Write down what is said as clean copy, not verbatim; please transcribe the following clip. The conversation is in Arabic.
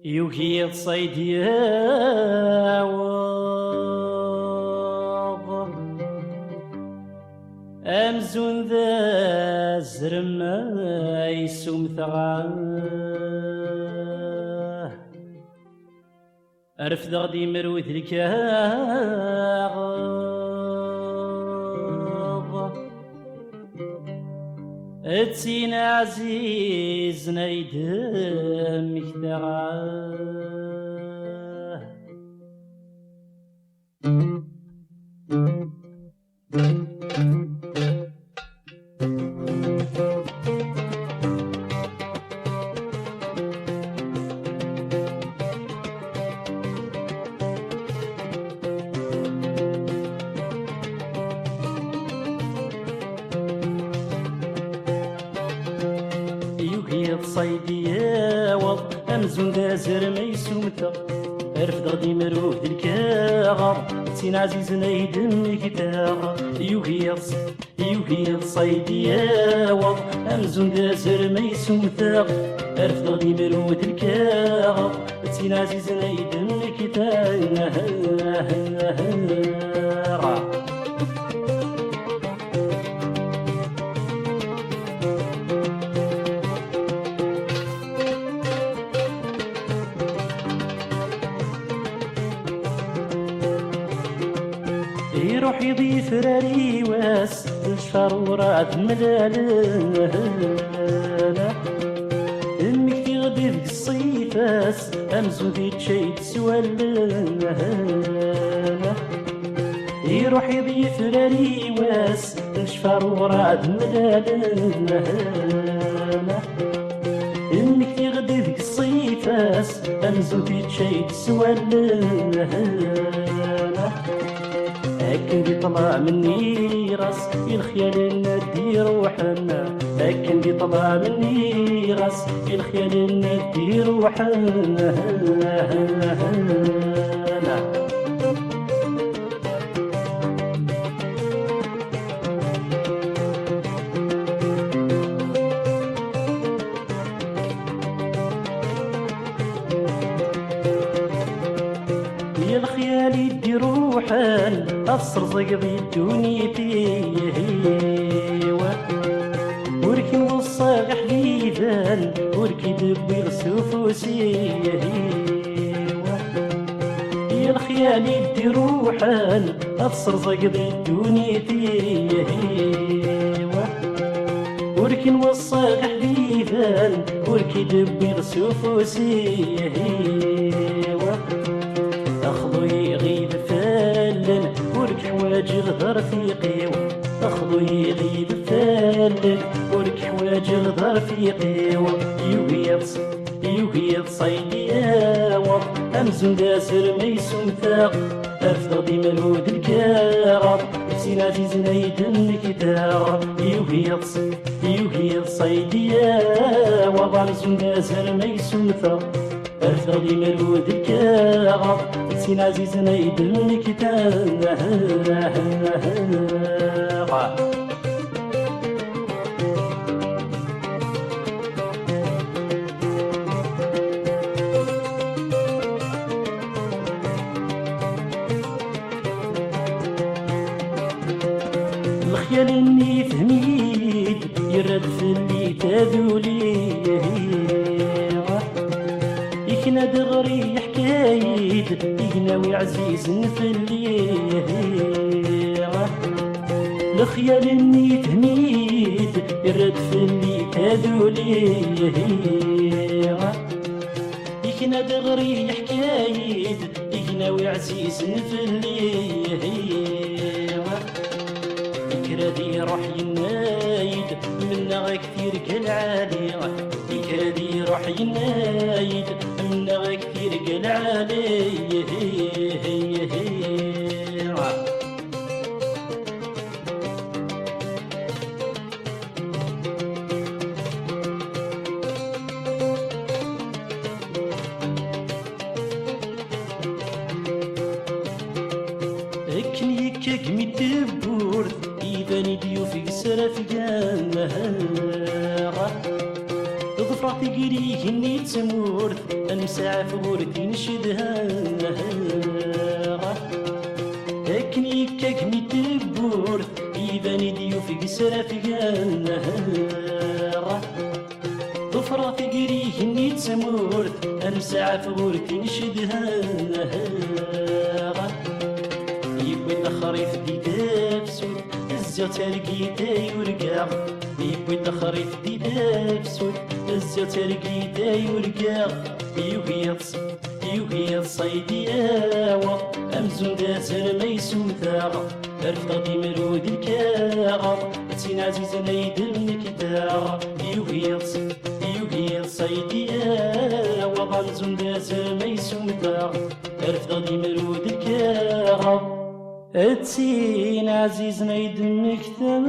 يوكي الصيد ياوض أمزون ذا زرم يسوم ثغاه أرفد غدي مروث الكاغ اتسين عزيز نيدم مكتغاه صيدي ياوض أمزون ذا زر ما يسومتا أرفد غدي مروح الكاغر سين عزيز نيدم كتاغ يوهي صيدي ياوض أمزون ذا زر ما يسومتا أرفد غدي مروح الكاغر سين عزيز نيدم كتاغ يروح يضيف راري واس الشرورات ملالنا امك تغدي ذك الصيفاس امزو ذي تشيد سوالنا يروح يضيف راري واس الشرورات ملالنا امك تغدي ذك الصيفاس امزو ذي تشيد سوالنا لكن دي طلع مني راس الخيال ندي روحنا لكن دي طلع مني راس الخيال ندي روحنا الخيال يدي روحان أصر زقضي الدنيا تيهيوه وركي وصاق حديثان وركي دبي السفوسيهيوه الخيال يدي روحان أصر زقضي الدنيا تيهيوه وركي وصاق حديثان وركي دبي السفوسيهيوه أخذو يغيب فالن ورك حواج غدر في قيو أخذو يغيب فالن ورك حواج غدر في قيو يوهي صيدي ياوض أمزون داسر ميسوم ثاق أرفض دي ملود الكاغر سين عزيز نيدن كتاغ يوهي صيدي ياوض أمزون داسر ميسوم ثاق أرفض دي ملود الكاغر سين عزيز نيدن كتاغ الخيال اني فهميد يرد في اللي تاذولي يكنا دغري حكايد يقناوي عزيز نفلي الخيال اني فهميد يرد في اللي تاذولي يكنا دغري حكايد يقناوي عزيز نفلي كرادي روح ينايد منا كثير كالعالي كرادي روح ينايد منا كثير كالعالي كاكمي تبورد إيباني ديوف يسرى في جامها ظفرة تقريه إني تمورد أنسى فورتي نشدها أكني كاكمي تبورد إيباني ديوف يسرى في جامها ظفرة تقريه إني تمورد أنسى فورتي نشدها يبوي الخريف دي دافسود الزيو ترقيدا يورقا يبوي الخريف دي دافسود الزيو ترقيدا يورقا يوهي صيدي آوا أمزون دازر ميسوثا أرفض دي مرود الكاغا تين عزيز نايد المكدا يوهي صيدي آوا أمزون دازر ميسوثا أرفض دي مرود الكاغا تين عزيز نايد المكدا